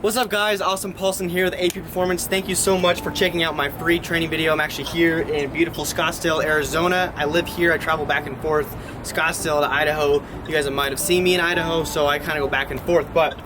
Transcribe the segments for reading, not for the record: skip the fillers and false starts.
What's up guys, Awesome Paulson here with AP Performance. Thank you so much for checking out my free training video. I'm actually here in beautiful Scottsdale, Arizona. I live here, I travel back and forth, Scottsdale to Idaho. You guys might have seen me in Idaho, so I kind of go back and forth. But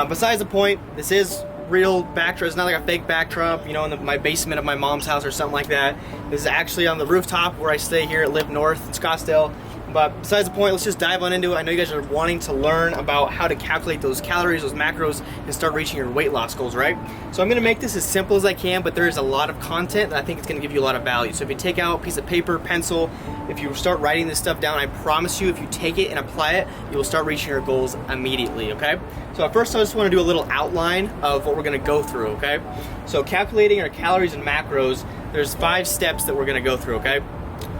besides the point, this is real backdrop. It's not like a fake backdrop, you know, in my basement of my mom's house or something like that. This is actually on the rooftop where I stay here at Live North in Scottsdale. But besides the point, let's just dive on into it. I know you guys are wanting to learn about how to calculate those calories, those macros, and start reaching your weight loss goals, right? So I'm gonna make this as simple as I can, but there is a lot of content that I think it's gonna give you a lot of value. So if you take out a piece of paper, pencil, if you start writing this stuff down, I promise you, if you take it and apply it, you will start reaching your goals immediately, okay? So at first, I just wanna do a little outline of what we're gonna go through, okay? So calculating our calories and macros, there's 5 steps that we're gonna go through, okay?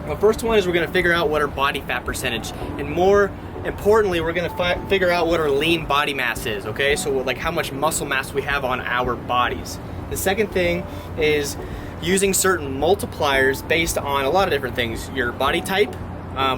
The first one is we're going to figure out what our body fat percentage, and more importantly, we're going to figure out what our lean body mass is, okay? So like how much muscle mass we have on our bodies. The second thing is using certain multipliers based on a lot of different things. Your body type,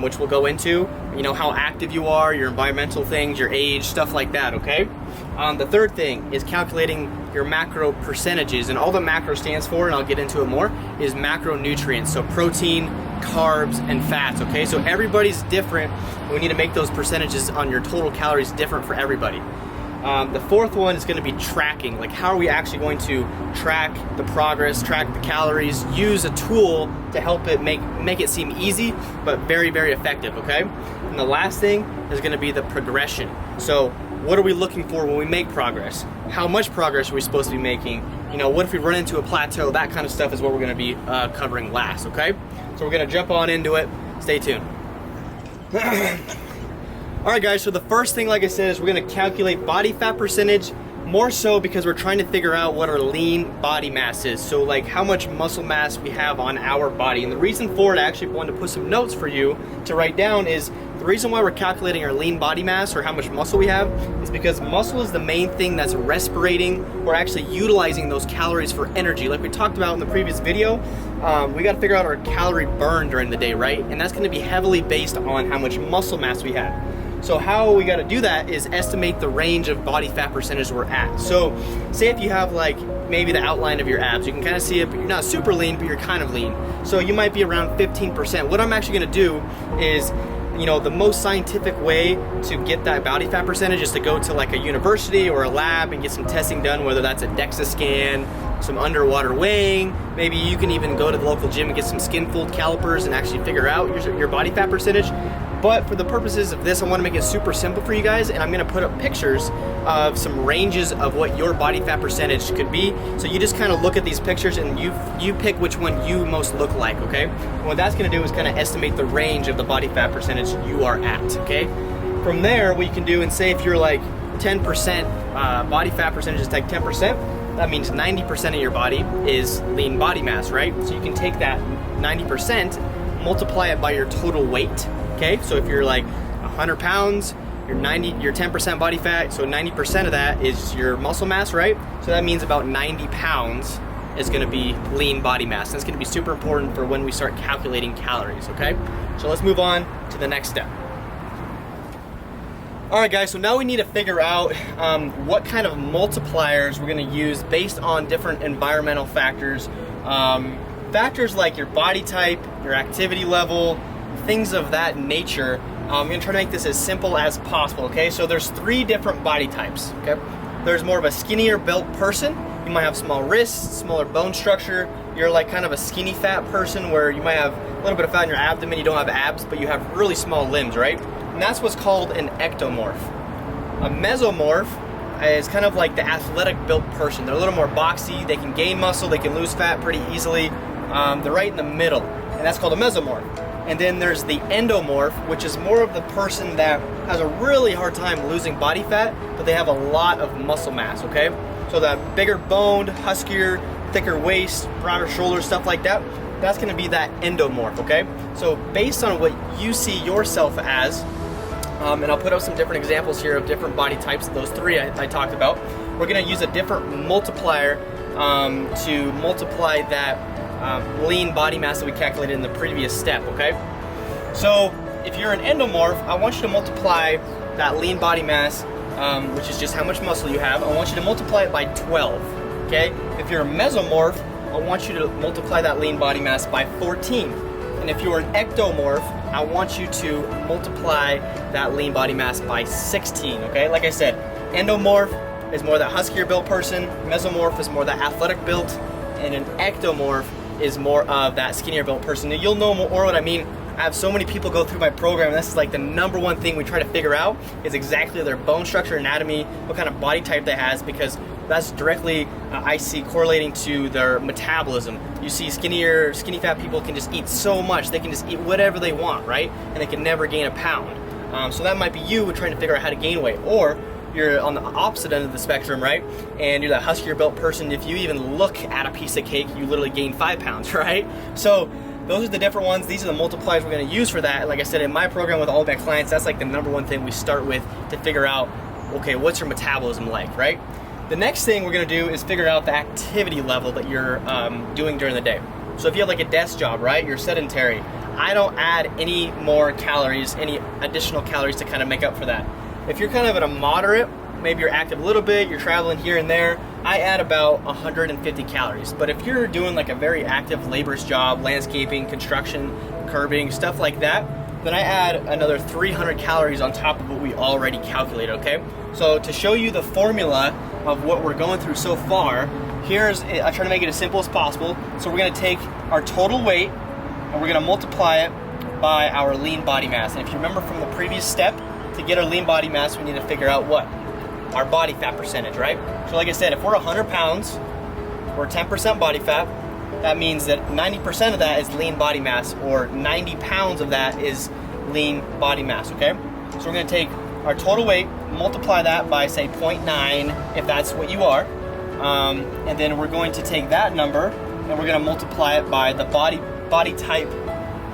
which we'll go into, you know, how active you are, your environmental things, your age, stuff like that, okay? The third thing is calculating your macro percentages, and all that macro stands for, and I'll get into it more, is macronutrients, so protein, carbs, and fats, okay? So everybody's different. We need to make those percentages on your total calories different for everybody. The fourth one is going to be tracking, like how are we actually going to track the progress, track the calories, use a tool to help it make it seem easy, but very, very effective, okay? And the last thing is going to be the progression. So what are we looking for when we make progress? How much progress are we supposed to be making? You know, what if we run into a plateau? That kind of stuff is what we're going to be covering last, okay? So we're going to jump on into it. Stay tuned. Alright guys, so the first thing, like I said, is we're going to calculate body fat percentage, more so because we're trying to figure out what our lean body mass is. So like how much muscle mass we have on our body. And the reason for it, I actually wanted to put some notes for you to write down, is the reason why we're calculating our lean body mass, or how much muscle we have, is because muscle is the main thing that's respirating or actually utilizing those calories for energy. Like we talked about in the previous video, we got to figure out our calorie burn during the day, right? And that's going to be heavily based on how much muscle mass we have. So how we got to do that is estimate the range of body fat percentage we're at. So say if you have like maybe the outline of your abs, you can kind of see it, but you're not super lean, but you're kind of lean. So you might be around 15%. What I'm actually going to do is, you know, the most scientific way to get that body fat percentage is to go to like a university or a lab and get some testing done, whether that's a DEXA scan, some underwater weighing. Maybe you can even go to the local gym and get some skin fold calipers and actually figure out your body fat percentage. But for the purposes of this, I want to make it super simple for you guys, and I'm going to put up pictures of some ranges of what your body fat percentage could be. So you just kind of look at these pictures and you pick which one you most look like, okay? And what that's going to do is kind of estimate the range of the body fat percentage you are at, okay? From there, what you can do, and say if you're like 10%, body fat percentage is like 10%, that means 90% of your body is lean body mass, right? So you can take that 90%, multiply it by your total weight. Okay, so if you're like 100 pounds, you're 10% body fat, so 90% of that is your muscle mass, right? So that means about 90 pounds is gonna be lean body mass. That's gonna be super important for when we start calculating calories, okay? So let's move on to the next step. All right guys, so now we need to figure out what kind of multipliers we're gonna use based on different environmental factors. Factors like your body type, your activity level, things of that nature. I'm gonna try to make this as simple as possible, okay? So there's 3 different body types, okay? There's more of a skinnier built person. You might have small wrists, smaller bone structure. You're like kind of a skinny fat person where you might have a little bit of fat in your abdomen, you don't have abs, but you have really small limbs, right? And that's what's called an ectomorph. A mesomorph is kind of like the athletic built person. They're a little more boxy, they can gain muscle, they can lose fat pretty easily. They're right in the middle, and that's called a mesomorph. And then there's the endomorph, which is more of the person that has a really hard time losing body fat, but they have a lot of muscle mass, okay? So that bigger boned, huskier, thicker waist, broader shoulders, stuff like that, that's gonna be that endomorph, okay? So based on what you see yourself as, and I'll put up some different examples here of different body types, those 3 I talked about, we're gonna use a different multiplier to multiply that lean body mass that we calculated in the previous step, okay? So if you're an endomorph, I want you to multiply that lean body mass which is just how much muscle you have. I want you to multiply it by 12, okay? If you're a mesomorph, I want you to multiply that lean body mass by 14. And if you're an ectomorph, I want you to multiply that lean body mass by 16, okay? Like I said, endomorph is more that huskier built person, mesomorph is more that athletic built, and an ectomorph is more of that skinnier built person. Now, you'll know more what I mean. I have so many people go through my program, and this is like the #1 thing we try to figure out is exactly their bone structure, anatomy, what kind of body type they has, because that's directly, I see, correlating to their metabolism. You see skinny fat people can just eat so much, they can just eat whatever they want, right? And they can never gain a pound. So that might be you trying to figure out how to gain weight. Or you're on the opposite end of the spectrum, right? And you're that huskier built person. If you even look at a piece of cake, you literally gain 5 pounds, right? So those are the different ones. These are the multipliers we're gonna use for that. Like I said, in my program with all of my clients, that's like the #1 thing we start with to figure out, okay, what's your metabolism like, right? The next thing we're gonna do is figure out the activity level that you're doing during the day. So if you have like a desk job, right, you're sedentary, I don't add any more calories, any additional calories to kind of make up for that. If you're kind of at a moderate, maybe you're active a little bit, you're traveling here and there, I add about 150 calories. But if you're doing like a very active laborious job, landscaping, construction, curbing, stuff like that, then I add another 300 calories on top of what we already calculated, okay? So to show you the formula of what we're going through so far, I try to make it as simple as possible. So we're gonna take our total weight and we're gonna multiply it by our lean body mass. And if you remember from the previous step, to get our lean body mass, we need to figure out what? Our body fat percentage, right? So like I said, if we're 100 pounds, we're 10% body fat, that means that 90% of that is lean body mass, or 90 pounds of that is lean body mass, okay? So we're gonna take our total weight, multiply that by say 0.9, if that's what you are, and then we're going to take that number and we're gonna multiply it by the body type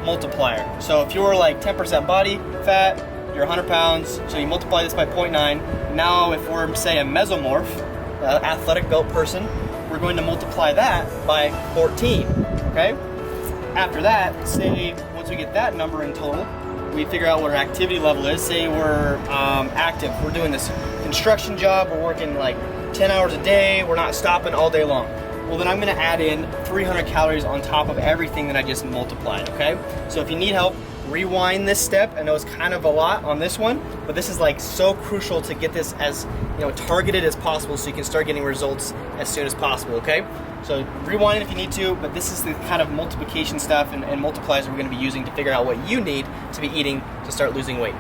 multiplier. So if you're like 10% body fat, you're 100 pounds, so you multiply this by 0.9. Now if we're, say, a mesomorph, athletic built person, we're going to multiply that by 14, okay? After that, say, once we get that number in total, we figure out what our activity level is. Say we're active, we're doing this construction job, we're working like 10 hours a day, we're not stopping all day long. Well, then I'm gonna add in 300 calories on top of everything that I just multiplied, okay? So if you need help, rewind this step. I know it's kind of a lot on this one, but this is like so crucial to get this as targeted as possible so you can start getting results as soon as possible, okay? So rewind if you need to, but this is the kind of multiplication stuff and multipliers we're gonna be using to figure out what you need to be eating to start losing weight.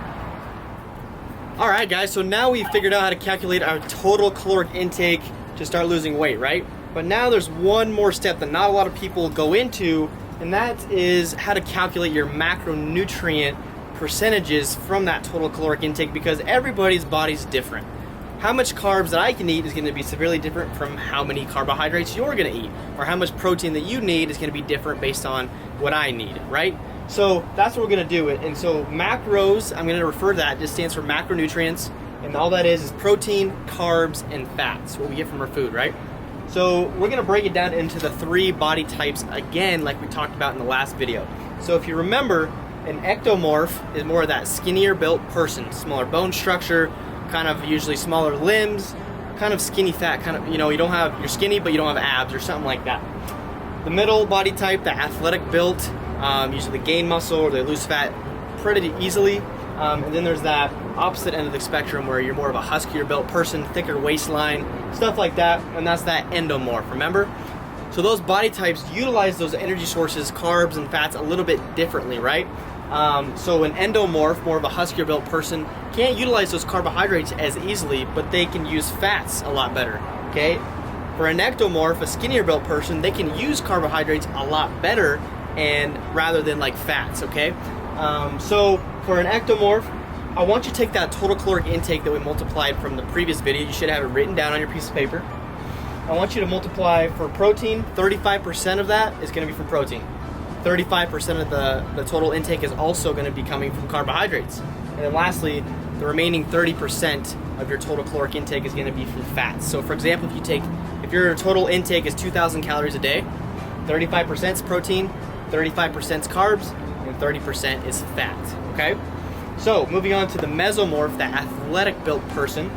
All right, guys, so now we've figured out how to calculate our total caloric intake to start losing weight, right? But now there's one more step that not a lot of people go into, and that is how to calculate your macronutrient percentages from that total caloric intake, because everybody's body's different. How much carbs that I can eat is going to be severely different from how many carbohydrates you're going to eat, or how much protein that you need is going to be different based on what I need, right? So that's what we're going to do. And so macros, I'm going to refer to that, it just stands for macronutrients, and all that is protein, carbs, and fats, what we get from our food, right? So we're gonna break it down into the 3 body types again, like we talked about in the last video. So if you remember, an ectomorph is more of that skinnier built person, smaller bone structure, kind of usually smaller limbs, kind of skinny fat, kind of, you're skinny but you don't have abs or something like that. The middle body type, the athletic built, usually they gain muscle or they lose fat pretty easily. And then there's that opposite end of the spectrum where you're more of a huskier built person, thicker waistline, stuff like that, and that's that endomorph, remember? So those body types utilize those energy sources, carbs and fats, a little bit differently, right? So an endomorph, more of a huskier built person, can't utilize those carbohydrates as easily, but they can use fats a lot better, okay? For an ectomorph, a skinnier built person, they can use carbohydrates a lot better and rather than like fats, okay? So for an ectomorph, I want you to take that total caloric intake that we multiplied from the previous video. You should have it written down on your piece of paper. I want you to multiply for protein. 35% of that is going to be from protein. 35% of the total intake is also going to be coming from carbohydrates. And then lastly, the remaining 30% of your total caloric intake is going to be from fats. So for example, if your total intake is 2,000 calories a day, 35% is protein, 35% is carbs, and 30% is fat, okay? So moving on to the mesomorph, the athletic built person.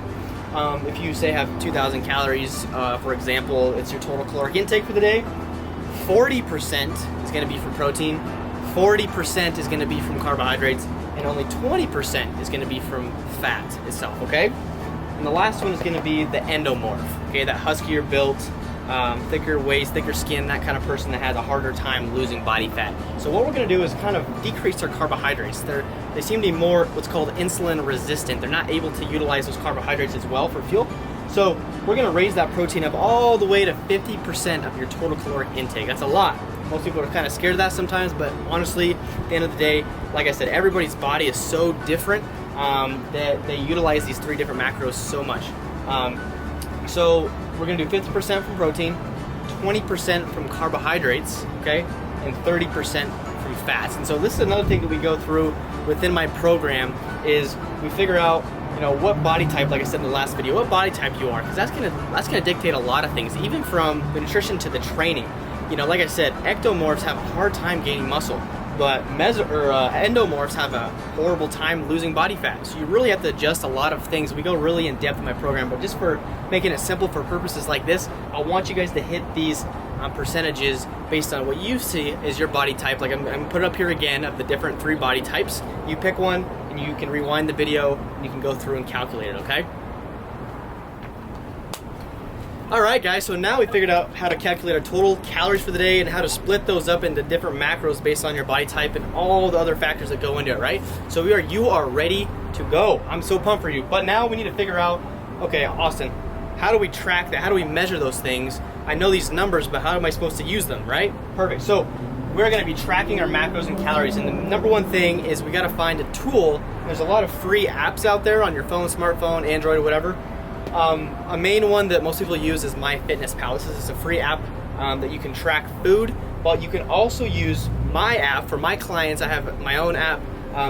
If you say have 2,000 calories, for example, it's your total caloric intake for the day. 40% is going to be from protein, 40% is going to be from carbohydrates, and only 20% is going to be from fat itself, okay? And the last one is going to be the endomorph, okay? That huskier built, thicker waist, thicker skin, that kind of person that has a harder time losing body fat. So what we're going to do is kind of decrease their carbohydrates. They seem to be more what's called insulin resistant. They're not able to utilize those carbohydrates as well for fuel. So we're going to raise that protein up all the way to 50% of your total caloric intake. That's a lot. Most people are kind of scared of that sometimes, but honestly, at the end of the day, like I said, everybody's body is so different that they utilize these 3 different macros so much. So we're going to do 50% from protein, 20% from carbohydrates, okay, and 30% from fats. And so this is another thing that we go through within my program is we figure out, you know, what body type, like I said in the last video, what body type you are, because that's gonna dictate a lot of things, even from the nutrition to the training. You know, like I said, ectomorphs have a hard time gaining muscle, but endomorphs have a horrible time losing body fat. So you really have to adjust a lot of things. We go really in depth in my program, but just for making it simple for purposes like this, I want you guys to hit these percentages based on what you see as your body type. Like I'm gonna put it up here again of the different 3 body types. You pick one and you can rewind the video and you can go through and calculate it, okay? Alright guys, so now we figured out how to calculate our total calories for the day and how to split those up into different macros based on your body type and all the other factors that go into it, right? So you are ready to go. I'm so pumped for you. But now we need to figure out, okay, Austin, how do we track that? How do we measure those things? I know these numbers, but how am I supposed to use them, right? Perfect. So we're going to be tracking our macros and calories, and the number one thing is we got to find a tool. There's a lot of free apps out there on your phone, smartphone, Android, or whatever. A main one that most people use is MyFitnessPal. This is a free app that you can track food, but you can also use my app. For my clients, I have my own app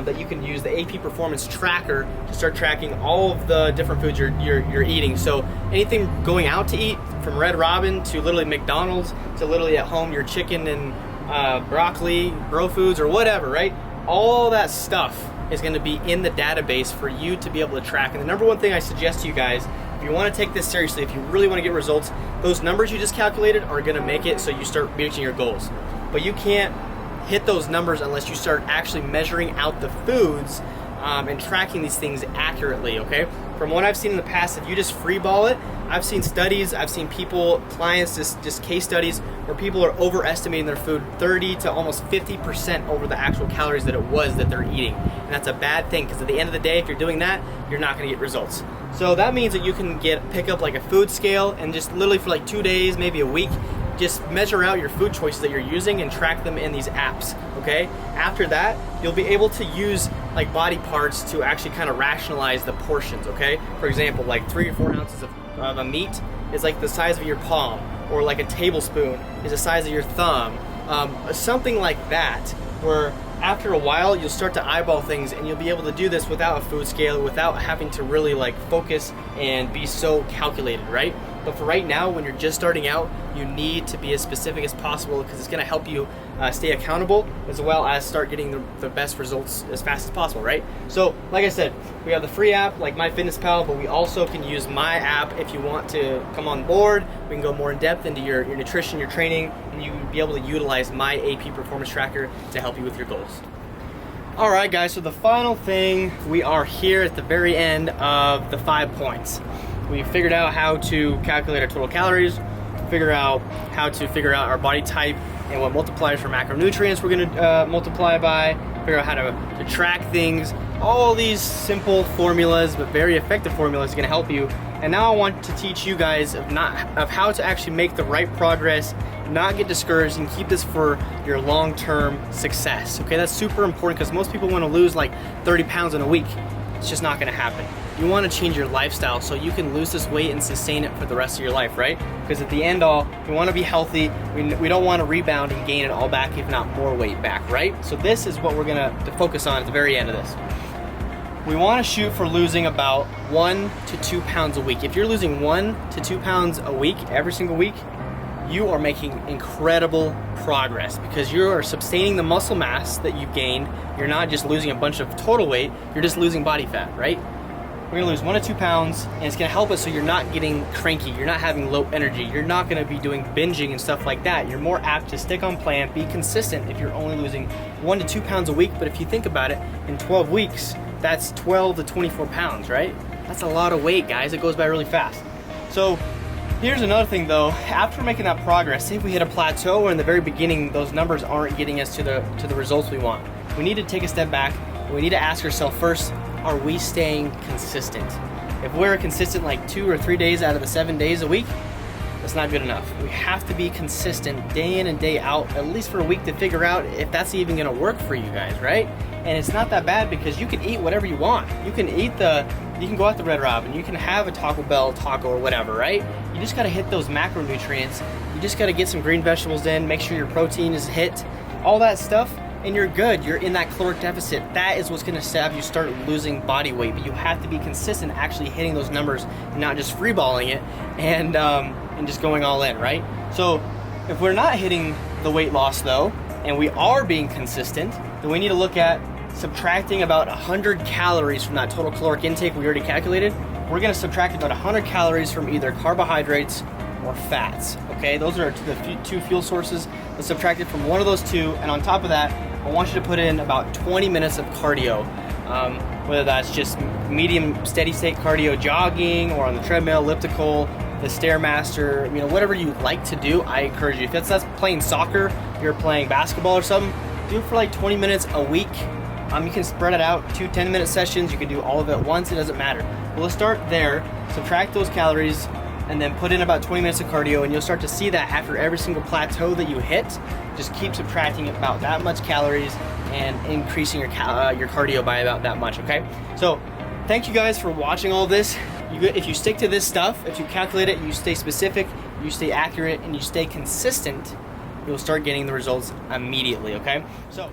that you can use, the AP Performance Tracker, to start tracking all of the different foods you're eating. So anything going out to eat, from Red Robin to literally McDonald's to literally at home, your chicken and broccoli, bro foods, or whatever, right? All that stuff is going to be in the database for you to be able to track. And the number one thing I suggest to you guys, if you want to take this seriously, if you really want to get results, those numbers you just calculated are going to make it so you start reaching your goals. But you can't hit those numbers unless you start actually measuring out the foods and tracking these things accurately, okay? From what I've seen in the past, if you just freeball it, I've seen studies, I've seen clients, just case studies where people are overestimating their food 30 to almost 50% over the actual calories that it was that they're eating. And that's a bad thing, because at the end of the day, if you're doing that, you're not gonna get results. So that means that you can pick up like a food scale and just literally for like 2 days, maybe a week, just measure out your food choices that you're using and track them in these apps, okay? After that, you'll be able to use like body parts to actually kind of rationalize the portions, okay? For example, like 3 or 4 ounces of a meat is like the size of your palm, or like a tablespoon is the size of your thumb, something like that, where after a while you'll start to eyeball things, and you'll be able to do this without a food scale, without having to really like focus and be so calculated, right? But for right now, when you're just starting out, you need to be as specific as possible, because it's going to help you stay accountable, as well as start getting the best results as fast as possible, right? So like I said, we have the free app like MyFitnessPal, but we also can use my app if you want to come on board. We can go more in depth into your nutrition, your training, and you'll be able to utilize my AP Performance Tracker to help you with your goals. Alright guys, so the final thing, we are here at the very end of the 5 points. We figured out how to calculate our total calories, figure out how to figure out our body type and what multipliers for macronutrients we're going to multiply by, figure out how to track things. All these simple formulas, but very effective formulas, are going to help you. And now I want to teach you guys of how to actually make the right progress, not get discouraged, and keep this for your long-term success. Okay, that's super important, because most people want to lose like 30 pounds in a week. It's just not going to happen. You want to change your lifestyle so you can lose this weight and sustain it for the rest of your life, right? Because at the end all, we want to be healthy. We don't want to rebound and gain it all back, if not more weight back, right? So this is what we're going to focus on at the very end of this. We want to shoot for losing about 1 to 2 pounds a week. If you're losing 1 to 2 pounds a week, every single week, you are making incredible progress, because you are sustaining the muscle mass that you've gained. You're not just losing a bunch of total weight, you're just losing body fat, right? we're gonna lose 1 to 2 pounds, and it's gonna help us so you're not getting cranky, you're not having low energy, you're not gonna be doing binging and stuff like that. You're more apt to stick on plan, be consistent if you're only losing 1 to 2 pounds a week. But if you think about it, in 12 weeks, that's 12 to 24 pounds, right? That's a lot of weight, guys. It goes by really fast. So here's another thing though, after making that progress, say if we hit a plateau or in the very beginning, those numbers aren't getting us to the results we want. We need to take a step back. We need to ask ourselves first, are we staying consistent? If we're consistent like 2 or 3 days out of the 7 days a week, that's not good enough. We have to be consistent day in and day out, at least for a week, to figure out if that's even gonna work for you guys, right? And it's not that bad because you can eat whatever you want. You can go out to Red Robin, you can have a Taco Bell taco or whatever, right? You just gotta hit those macronutrients. You just gotta get some green vegetables in, make sure your protein is hit, all that stuff, and you're good. You're in that caloric deficit. That is what's gonna have you start losing body weight, but you have to be consistent actually hitting those numbers, not just freeballing it and just going all in, right? So if we're not hitting the weight loss though, and we are being consistent, then we need to look at subtracting about 100 calories from that total caloric intake we already calculated. We're gonna subtract about 100 calories from either carbohydrates or fats, okay? Those are the two fuel sources. Let's subtract it from one of those two, and on top of that, I want you to put in about 20 minutes of cardio, whether that's just medium steady state cardio, jogging, or on the treadmill, elliptical, the Stairmaster, you know, whatever you like to do, I encourage you. If that's playing soccer, you're playing basketball or something, do it for like 20 minutes a week. You can spread it out, 2 10-minute sessions, you can do all of it at once, it doesn't matter. But let's start there, subtract those calories, and then put in about 20 minutes of cardio, and you'll start to see that after every single plateau that you hit, just keep subtracting about that much calories and increasing your cardio by about that much, okay? So thank you guys for watching all this. If you stick to this stuff, if you calculate it, you stay specific, you stay accurate, and you stay consistent, you'll start getting the results immediately, okay? So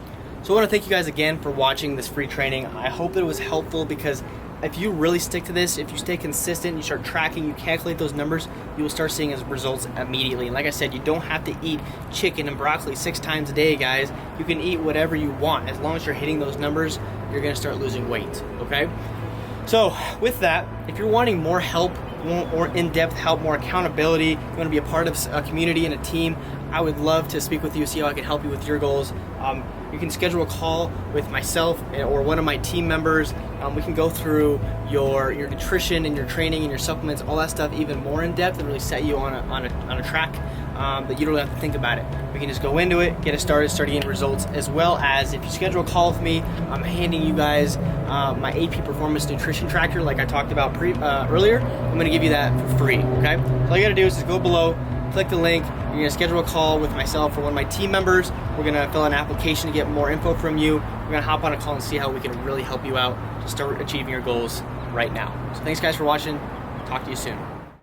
I want to thank you guys again for watching this free training. I hope that it was helpful, because if you really stick to this, if you stay consistent, you start tracking, you calculate those numbers, you will start seeing results immediately. And like I said, you don't have to eat chicken and broccoli 6 times a day, guys. You can eat whatever you want. As long as you're hitting those numbers, you're gonna start losing weight, okay? So with that, if you're wanting more help, more in-depth help, more accountability, you want to be a part of a community and a team, I would love to speak with you, see how I can help you with your goals. You can schedule a call with myself or one of my team members. We can go through your nutrition and your training and your supplements, all that stuff, even more in depth, and really set you on a track that you don't have to think about it. We can just go into it, get it started, start getting results, as well as if you schedule a call with me, I'm handing you guys my AP Performance Nutrition Tracker, like I talked about earlier. I'm going to give you that for free, okay? So all you got to do is just go below, click the link. You're going to schedule a call with myself or one of my team members. We're going to fill out an application to get more info from you. We're going to hop on a call and see how we can really help you out to start achieving your goals right now. So thanks guys for watching. Talk to you soon.